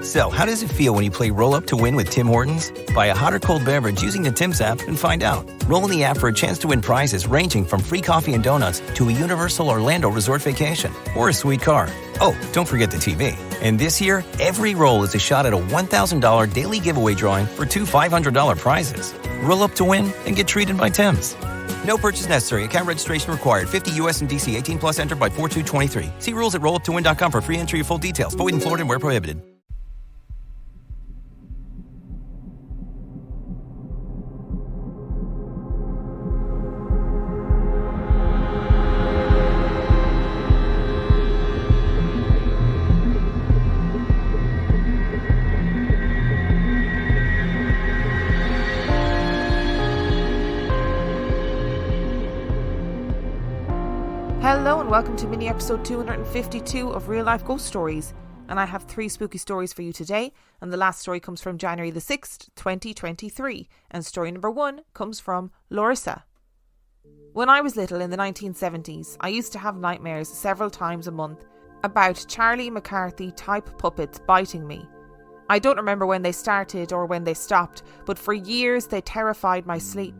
So, how does it feel when you play Roll Up to Win with Tim Hortons? Buy a hot or cold beverage using the Tim's app and find out. Roll in the app for a chance to win prizes ranging from free coffee and donuts to a Universal Orlando resort vacation or a sweet car. Oh, don't forget the TV. And this year, every roll is a shot at a $1,000 daily giveaway drawing for two $500 prizes. Roll up to win and get treated by Tim's. No purchase necessary. Account registration required. 50 U.S. and D.C. 18 plus entered by 4223. See rules at rolluptowin.com for free entry and full details. Void in Florida and where prohibited. Hello and welcome to mini episode 252 of Real Life Ghost Stories, and I have 3 spooky stories for you today, and the last story comes from January the 6th, 2023, and story number 1 comes from Laurissa. When I was little in the 1970s, I used to have nightmares several times a month about Charlie McCarthy type puppets biting me. I don't remember when they started or when they stopped, but for years they terrified my sleep.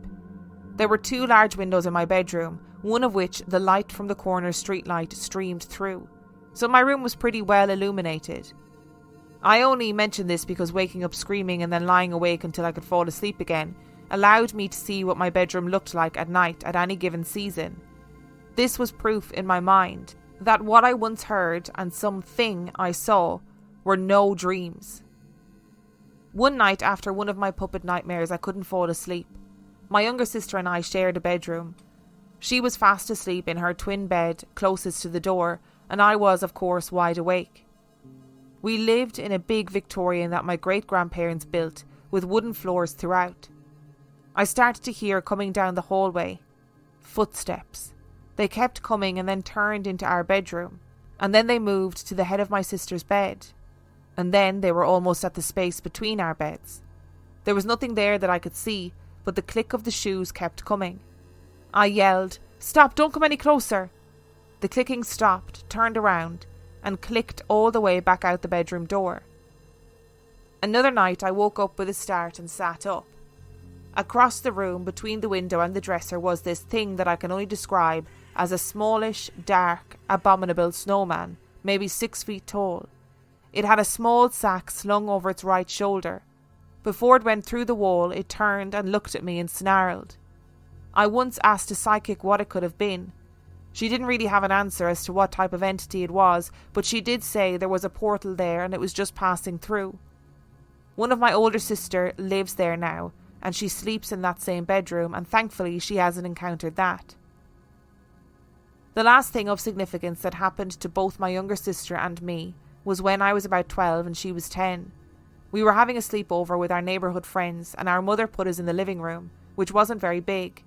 There were 2 large windows in my bedroom, one of which the light from the corner street light streamed through, so my room was pretty well illuminated. I only mention this because waking up screaming and then lying awake until I could fall asleep again allowed me to see what my bedroom looked like at night at any given season. This was proof in my mind that what I once heard and something I saw were no dreams. One night after one of my puppet nightmares, I couldn't fall asleep. My younger sister and I shared a bedroom. She was fast asleep in her twin bed closest to the door, and I was, of course, wide awake. We lived in a big Victorian that my great-grandparents built, with wooden floors throughout. I started to hear coming down the hallway footsteps. They kept coming and then turned into our bedroom, and then they moved to the head of my sister's bed, and then they were almost at the space between our beds. There was nothing there that I could see, but the click of the shoes kept coming. I yelled, "Stop, don't come any closer." The clicking stopped, turned around, and clicked all the way back out the bedroom door. Another night I woke up with a start and sat up. Across the room, between the window and the dresser, was this thing that I can only describe as a smallish, dark, abominable snowman, maybe 6 feet tall. It had a small sack slung over its right shoulder. Before it went through the wall, it turned and looked at me and snarled. I once asked a psychic what it could have been. She didn't really have an answer as to what type of entity it was, but she did say there was a portal there and it was just passing through. One of my older sister lives there now, and she sleeps in that same bedroom, and thankfully she hasn't encountered that. The last thing of significance that happened to both my younger sister and me was when I was about 12 and she was 10. We were having a sleepover with our neighbourhood friends, and our mother put us in the living room, which wasn't very big.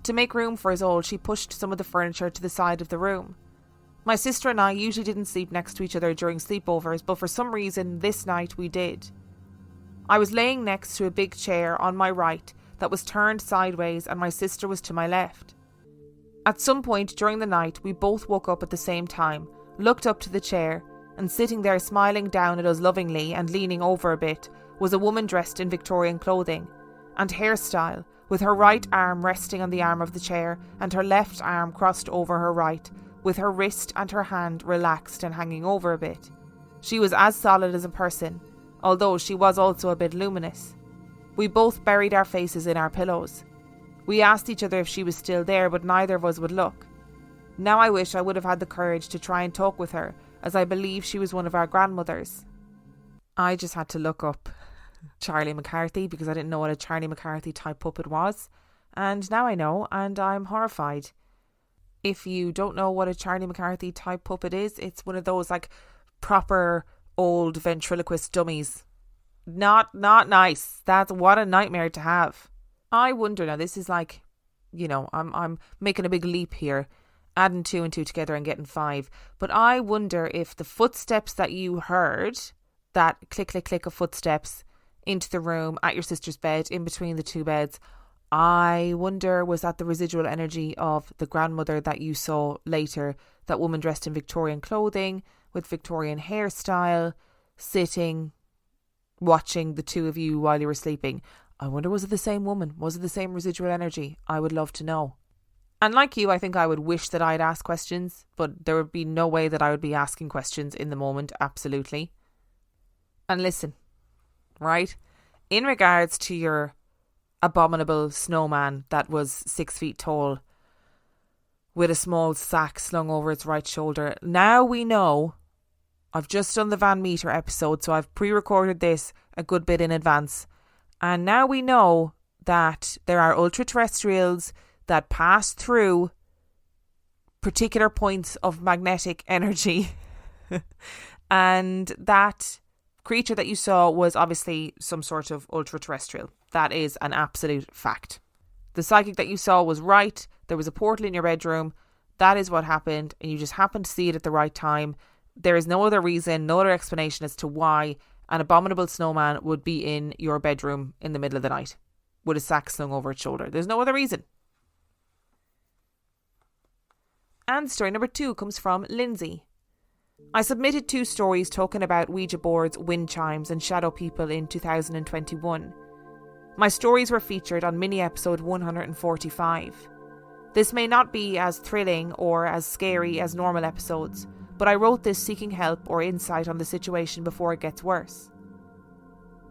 To make room for us all, she pushed some of the furniture to the side of the room. My sister and I usually didn't sleep next to each other during sleepovers, but for some reason this night we did. I was laying next to a big chair on my right that was turned sideways, and my sister was to my left. At some point during the night, we both woke up at the same time, looked up to the chair, and sitting there smiling down at us lovingly and leaning over a bit was a woman dressed in Victorian clothing and hairstyle, with her right arm resting on the arm of the chair and her left arm crossed over her right, with her wrist and her hand relaxed and hanging over a bit. She was as solid as a person, although she was also a bit luminous. We both buried our faces in our pillows. We asked each other if she was still there, but neither of us would look. Now I wish I would have had the courage to try and talk with her, as I believe she was one of our grandmothers. I just had to look up Charlie McCarthy because I didn't know what a Charlie McCarthy type puppet was, and now I know, and I'm horrified. If you don't know what a Charlie McCarthy type puppet is, it's one of those like proper old ventriloquist dummies. Not nice. That's what a nightmare to have. I wonder now, this is like, I'm making a big leap here, adding 2 and 2 together and getting 5, but I wonder if the footsteps that you heard, that click click click of footsteps into the room at your sister's bed, in between the 2 beds, I wonder, was that the residual energy of the grandmother that you saw later, that woman dressed in Victorian clothing with Victorian hairstyle, sitting watching the two of you while you were sleeping. I wonder, was it the same woman? Was it the same residual energy? I would love to know. And like you, I think I would wish that I'd ask questions, but there would be no way that I would be asking questions in the moment, absolutely. And listen, right? In regards to your abominable snowman that was 6 feet tall with a small sack slung over its right shoulder, now we know, I've just done the Van Meter episode, so I've pre-recorded this a good bit in advance, and now we know that there are ultra-terrestrials that pass through particular points of magnetic energy and that creature that you saw was obviously some sort of ultra-terrestrial. That is an absolute fact. The psychic that you saw was right. There was a portal in your bedroom. That is what happened, and you just happened to see it at the right time. There is no other reason, no other explanation as to why an abominable snowman would be in your bedroom in the middle of the night with a sack slung over its shoulder. There's no other reason. And story number 2 comes from Lindsay. I submitted 2 stories talking about Ouija boards, wind chimes and shadow people in 2021. My stories were featured on mini episode 145. This may not be as thrilling or as scary as normal episodes, but I wrote this seeking help or insight on the situation before it gets worse.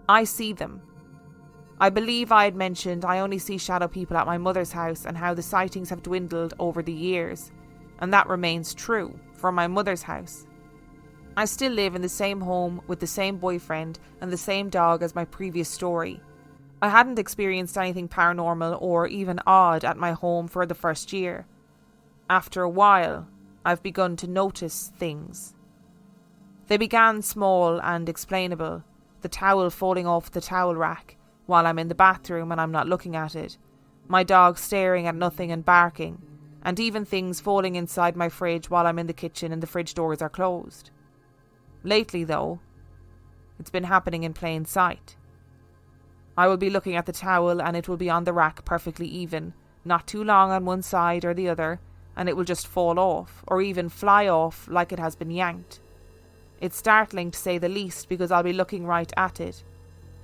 I see them. I believe I had mentioned I only see shadow people at my mother's house and how the sightings have dwindled over the years. And that remains true for my mother's house. I still live in the same home with the same boyfriend and the same dog as my previous story. I hadn't experienced anything paranormal or even odd at my home for the first year. After a while, I've begun to notice things. They began small and explainable. The towel falling off the towel rack while I'm in the bathroom and I'm not looking at it. My dog staring at nothing and barking. And even things falling inside my fridge while I'm in the kitchen and the fridge doors are closed. Lately, though, it's been happening in plain sight. I will be looking at the towel and it will be on the rack perfectly even, not too long on one side or the other, and it will just fall off, or even fly off like it has been yanked. It's startling to say the least because I'll be looking right at it.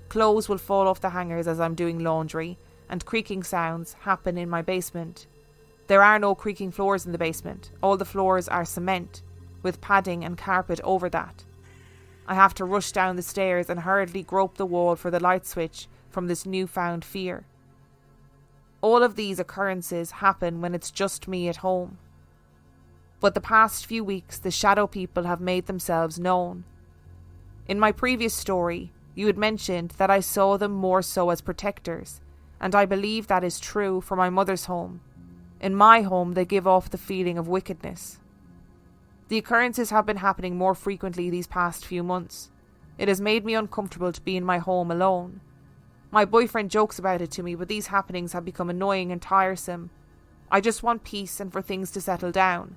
Clothes will fall off the hangers as I'm doing laundry, and creaking sounds happen in my basement. There are no creaking floors in the basement. All the floors are cement, with padding and carpet over that. I have to rush down the stairs and hurriedly grope the wall for the light switch from this newfound fear. All of these occurrences happen when it's just me at home. But the past few weeks, the shadow people have made themselves known. In my previous story, you had mentioned that I saw them more so as protectors, and I believe that is true for my mother's home. In my home, they give off the feeling of wickedness. The occurrences have been happening more frequently these past few months. It has made me uncomfortable to be in my home alone. My boyfriend jokes about it to me, but these happenings have become annoying and tiresome. I just want peace and for things to settle down.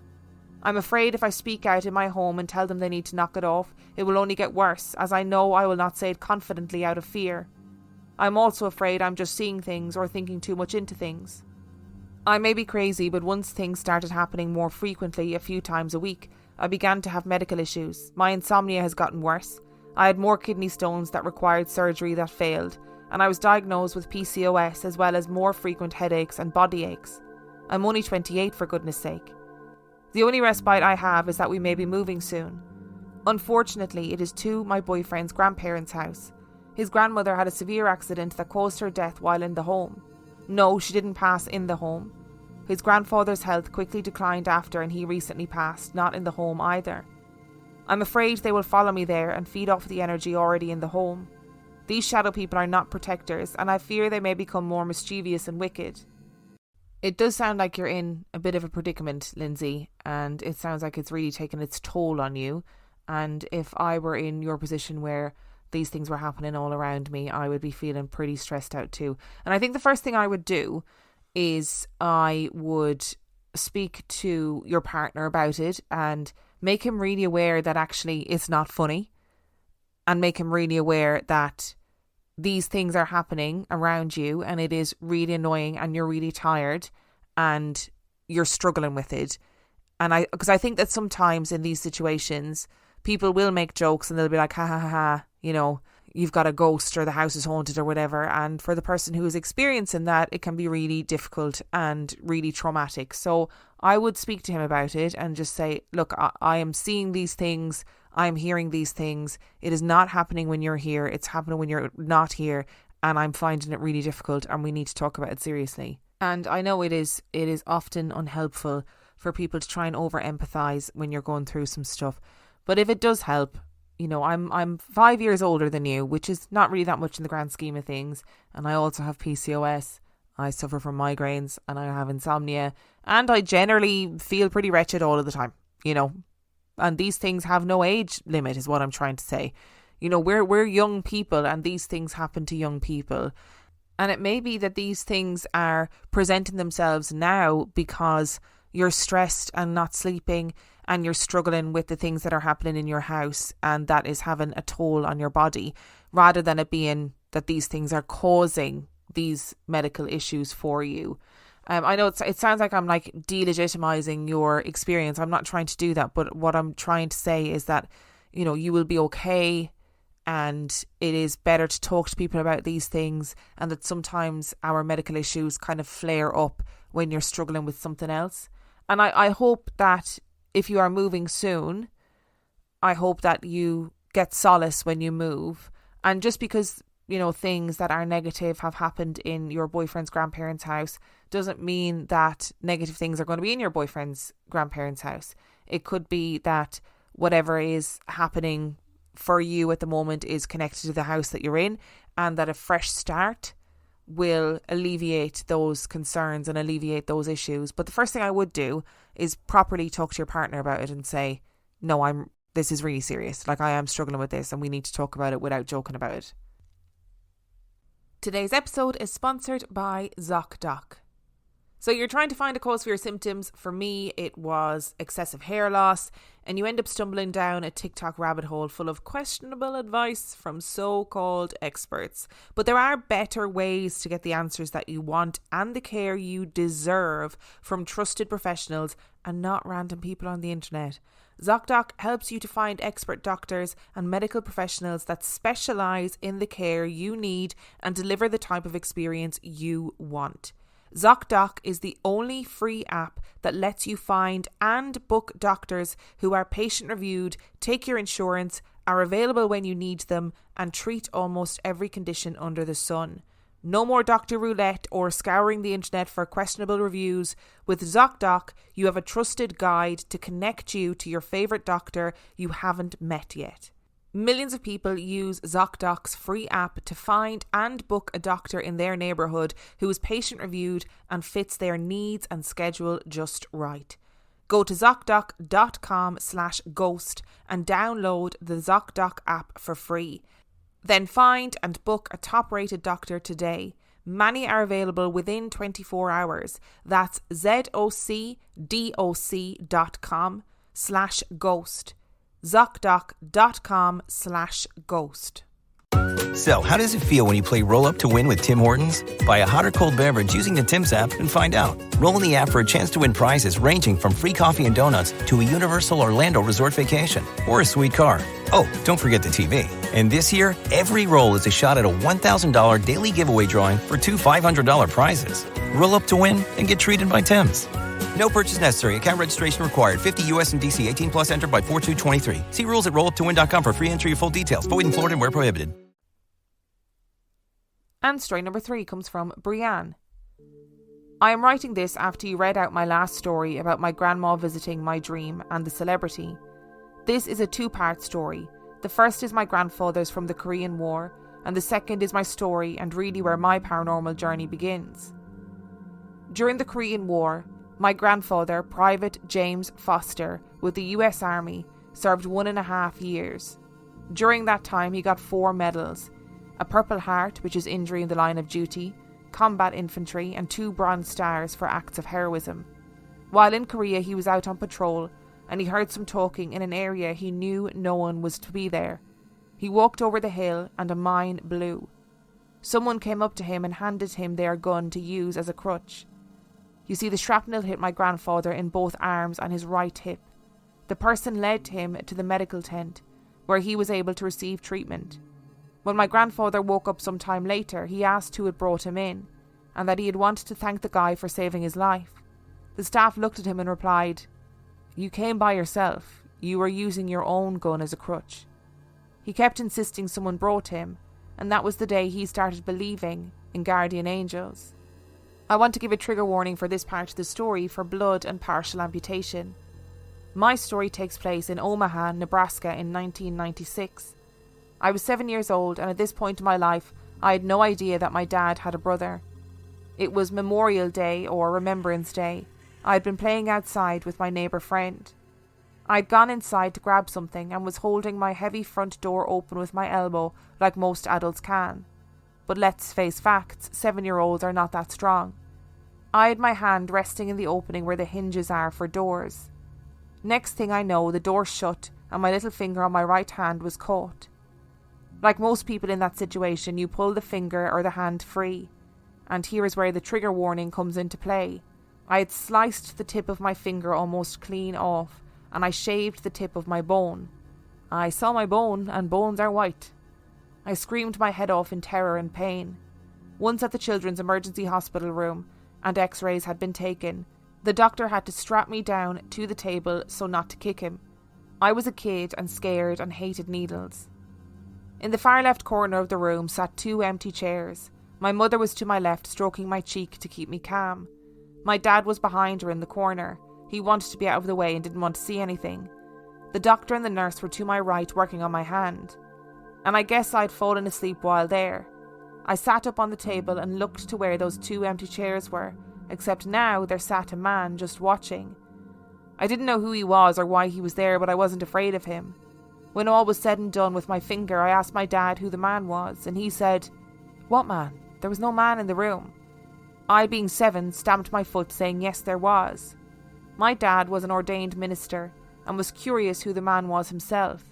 I'm afraid if I speak out in my home and tell them they need to knock it off, it will only get worse, as I know I will not say it confidently out of fear. I'm also afraid I'm just seeing things or thinking too much into things. I may be crazy, but once things started happening more frequently, a few times a week, I began to have medical issues. My insomnia has gotten worse. I had more kidney stones that required surgery that failed, and I was diagnosed with PCOS as well as more frequent headaches and body aches. I'm only 28 for goodness sake. The only respite I have is that we may be moving soon. Unfortunately, it is to my boyfriend's grandparents' house. His grandmother had a severe accident that caused her death while in the home. No, she didn't pass in the home. His grandfather's health quickly declined after, and he recently passed, not in the home either. I'm afraid they will follow me there and feed off the energy already in the home. These shadow people are not protectors, and I fear they may become more mischievous and wicked. It does sound like you're in a bit of a predicament, Lindsay, and it sounds like it's really taken its toll on you. And if I were in your position where these things were happening all around me, I would be feeling pretty stressed out too. And I think the first thing I would do is I would speak to your partner about it and make him really aware that actually it's not funny, and make him really aware that these things are happening around you and it is really annoying and you're really tired and you're struggling with it. And because I think that sometimes in these situations, people will make jokes and they'll be like, ha ha ha, you know, you've got a ghost or the house is haunted or whatever. And for the person who is experiencing that, it can be really difficult and really traumatic. So I would speak to him about it and just say, look, I am seeing these things. I'm hearing these things. It is not happening when you're here. It's happening when you're not here. And I'm finding it really difficult and we need to talk about it seriously. And I know it is often unhelpful for people to try and over empathize when you're going through some stuff. But if it does help, I'm 5 years older than you, which is not really that much in the grand scheme of things. And I also have PCOS. I suffer from migraines and I have insomnia. And I generally feel pretty wretched all of the time, And these things have no age limit is what I'm trying to say. We're young people and these things happen to young people. And it may be that these things are presenting themselves now because you're stressed and not sleeping and you're struggling with the things that are happening in your house and that is having a toll on your body, rather than it being that these things are causing these medical issues for you. I know it sounds like I'm like delegitimizing your experience. I'm not trying to do that, but what I'm trying to say is that, you will be okay. And it is better to talk to people about these things, and that sometimes our medical issues kind of flare up when you're struggling with something else. And I hope that if you are moving soon, I hope that you get solace when you move. And just because, things that are negative have happened in your boyfriend's grandparents' house doesn't mean that negative things are going to be in your boyfriend's grandparents' house. It could be that whatever is happening for you at the moment is connected to the house that you're in, and that a fresh start will alleviate those concerns and alleviate those issues. But the first thing I would do is properly talk to your partner about it and say, no, this is really serious. Like, I am struggling with this and we need to talk about it without joking about it. Today's episode is sponsored by ZocDoc. So you're trying to find a cause for your symptoms. For me, it was excessive hair loss, and you end up stumbling down a TikTok rabbit hole full of questionable advice from so-called experts. But there are better ways to get the answers that you want and the care you deserve from trusted professionals and not random people on the internet. ZocDoc helps you to find expert doctors and medical professionals that specialise in the care you need and deliver the type of experience you want. ZocDoc is the only free app that lets you find and book doctors who are patient reviewed, take your insurance, are available when you need them, and treat almost every condition under the sun. No more doctor roulette or scouring the internet for questionable reviews. With ZocDoc, you have a trusted guide to connect you to your favourite doctor you haven't met yet. Millions of people use ZocDoc's free app to find and book a doctor in their neighbourhood who is patient reviewed and fits their needs and schedule just right. Go to ZocDoc.com/ghost and download the ZocDoc app for free. Then find and book a top-rated doctor today. Many are available within 24 hours. That's ZocDoc.com/ghost. ZocDoc.com/ghost. So, how does it feel when you play Roll Up to Win with Tim Hortons? Buy a hot or cold beverage using the Tim's app and find out. Roll in the app for a chance to win prizes ranging from free coffee and donuts to a Universal Orlando resort vacation or a sweet car. Oh, don't forget the TV. And this year, every roll is a shot at a $1,000 daily giveaway drawing for two $500 prizes. Roll up to win and get treated by Tim's. No purchase necessary. Account registration required. 50 U.S. and D.C. 18 plus entered by 4223. See rules at rolluptowin.com for free entry and full details. Void in Florida and where prohibited. And story number 3 comes from BriAnn. I am writing this after you read out my last story about my grandma visiting my dream and the celebrity. This is a 2-part story. The first is my grandfather's from the Korean War, and the second is my story and really where my paranormal journey begins. During the Korean War, my grandfather, Private James Foster, with the US Army, served 1.5 years. During that time, he got 4 medals: a Purple Heart, which is injury in the line of duty, combat infantry, and 2 Bronze Stars for acts of heroism. While in Korea, he was out on patrol, and he heard some talking in an area he knew no one was to be there. He walked over the hill, and a mine blew. Someone came up to him and handed him their gun to use as a crutch. You see, the shrapnel hit my grandfather in both arms and his right hip. The person led him to the medical tent, where he was able to receive treatment. When my grandfather woke up some time later, he asked who had brought him in, and that he had wanted to thank the guy for saving his life. The staff looked at him and replied, "You came by yourself. You were using your own gun as a crutch." He kept insisting someone brought him, and that was the day he started believing in guardian angels. I want to give a trigger warning for this part of the story for blood and partial amputation. My story takes place in Omaha, Nebraska in 1996. I was 7 years old, and at this point in my life, I had no idea that my dad had a brother. It was Memorial Day or Remembrance Day. I had been playing outside with my neighbour friend. I had gone inside to grab something and was holding my heavy front door open with my elbow like most adults can. But let's face facts, 7-year-olds are not that strong. I had my hand resting in the opening where the hinges are for doors. Next thing I know, the door shut and my little finger on my right hand was caught. Like most people in that situation, you pull the finger or the hand free. And here is where the trigger warning comes into play. I had sliced the tip of my finger almost clean off, and I shaved the tip of my bone. I saw my bone, and bones are white. I screamed my head off in terror and pain. Once at the children's emergency hospital room, and x-rays had been taken, the doctor had to strap me down to the table so not to kick him. I was a kid and scared and hated needles. In the far left corner of the room sat 2 empty chairs. My mother was to my left, stroking my cheek to keep me calm. My dad was behind her in the corner. He wanted to be out of the way and didn't want to see anything. The doctor and the nurse were to my right, working on my hand. And I guess I'd fallen asleep while there. I sat up on the table and looked to where those 2 empty chairs were, except now there sat a man just watching. I didn't know who he was or why he was there, but I wasn't afraid of him. When all was said and done with my finger, I asked my dad who the man was, and he said, "What man? There was no man in the room." I, being 7, stamped my foot, saying yes, there was. My dad was an ordained minister and was curious who the man was himself.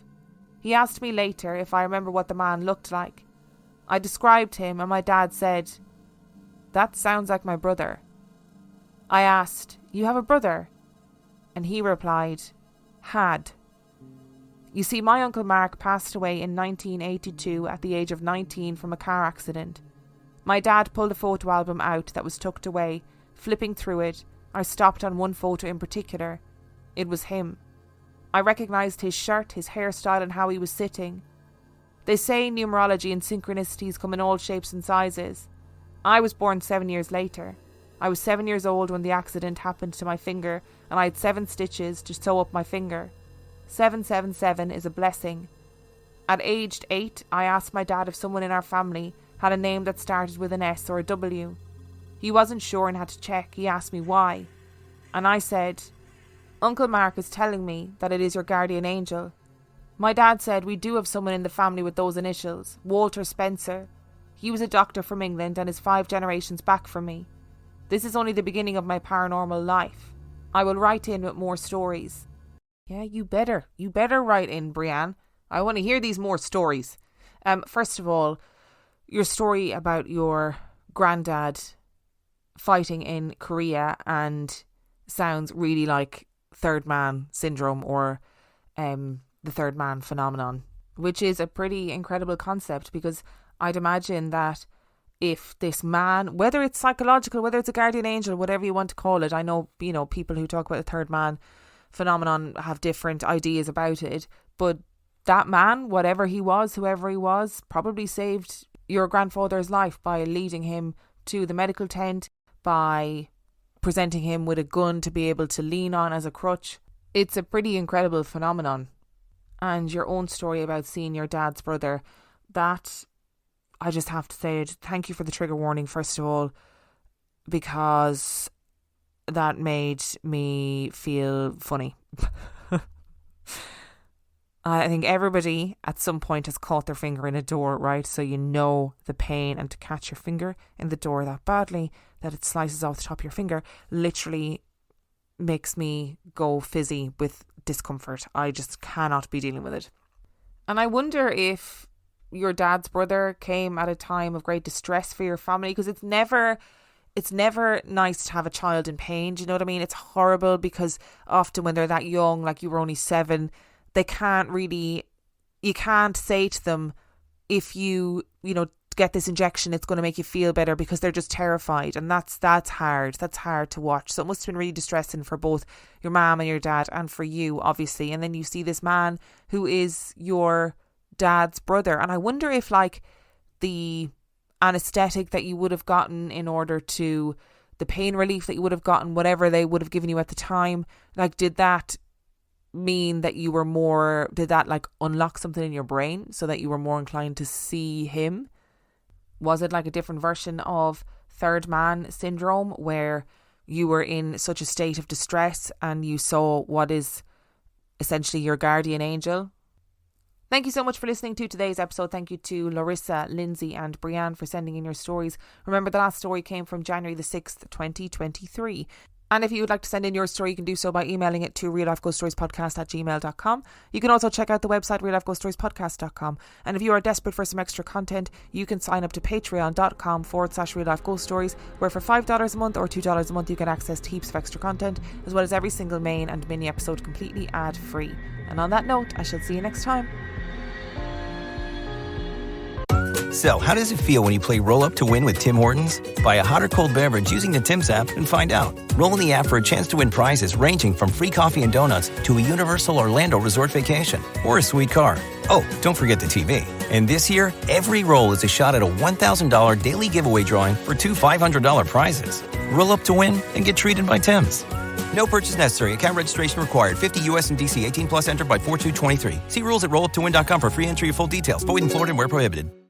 He asked me later if I remember what the man looked like. I described him, and my dad said, "That sounds like my brother." I asked, "You have a brother?" And he replied, "Had." You see, my Uncle Mark passed away in 1982 at the age of 19 from a car accident. My dad pulled a photo album out that was tucked away. Flipping through it, I stopped on one photo in particular. It was him. I recognised his shirt, his hairstyle, and how he was sitting. They say numerology and synchronicities come in all shapes and sizes. I was born 7 years later. I was 7 years old when the accident happened to my finger, and I had 7 stitches to sew up my finger. 777 is a blessing. At aged 8, I asked my dad if someone in our family had a name that started with an S or a W. He wasn't sure and had to check. He asked me why. And I said, "Uncle Mark is telling me that it is your guardian angel." My dad said, "We do have someone in the family with those initials, Walter Spencer. He was a doctor from England and is 5 generations back from me. This is only the beginning of my paranormal life. I will write in with more stories." Yeah, you better write in, BriAnn. I want to hear these more stories. First of all, your story about your granddad fighting in Korea and sounds really like third man syndrome or the third man phenomenon, which is a pretty incredible concept, because I'd imagine that if this man, whether it's psychological, whether it's a guardian angel, whatever you want to call it, I know, people who talk about the third man phenomenon have different ideas about it, but that man, whatever he was, whoever he was, probably saved your grandfather's life by leading him to the medical tent, by presenting him with a gun to be able to lean on as a crutch. It's a pretty incredible phenomenon. And your own story about seeing your dad's brother, that, I just have to say, thank you for the trigger warning, first of all, because that made me feel funny. I think everybody at some point has caught their finger in a door, right? So you know the pain, and to catch your finger in the door that badly that it slices off the top of your finger literally makes me go fizzy with discomfort. I just cannot be dealing with it. And I wonder if your dad's brother came at a time of great distress for your family, because it's never nice to have a child in pain. Do you know what I mean? It's horrible, because often when they're that young, like you were only 7, you can't say to them, if you get this injection, it's going to make you feel better, because they're just terrified. And that's hard. That's hard to watch. So it must have been really distressing for both your mom and your dad, and for you, obviously. And then you see this man who is your dad's brother. And I wonder if like the anesthetic that you would have gotten in order to, the pain relief that you would have gotten, whatever they would have given you at the time, like did that mean that you were more, did that like unlock something in your brain so that you were more inclined to see him? Was it like a different version of third man syndrome, where you were in such a state of distress and you saw what is essentially your guardian angel? Thank you so much for listening to today's episode. Thank you to Laurissa, Lindsay and BriAnn for sending in your stories. Remember, the last story came from January the 6th, 2023. And if you would like to send in your story, you can do so by emailing it to reallifeghoststoriespodcast@gmail.com. You can also check out the website reallifeghoststoriespodcast.com. And if you are desperate for some extra content, you can sign up to patreon.com/reallifeghoststories, where for $5 a month or $2 a month you get access to heaps of extra content, as well as every single main and mini episode completely ad-free. And on that note, I shall see you next time. So, how does it feel when you play Roll Up to Win with Tim Hortons? Buy a hot or cold beverage using the Tim's app and find out. Roll in the app for a chance to win prizes ranging from free coffee and donuts to a Universal Orlando resort vacation or a sweet car. Oh, don't forget the TV. And this year, every roll is a shot at a $1,000 daily giveaway drawing for two $500 prizes. Roll up to win and get treated by Tim's. No purchase necessary. Account registration required. 50 U.S. and D.C. 18 plus entered by 4/2/23. See rules at rolluptowin.com for free entry and full details. Void in Florida and where prohibited.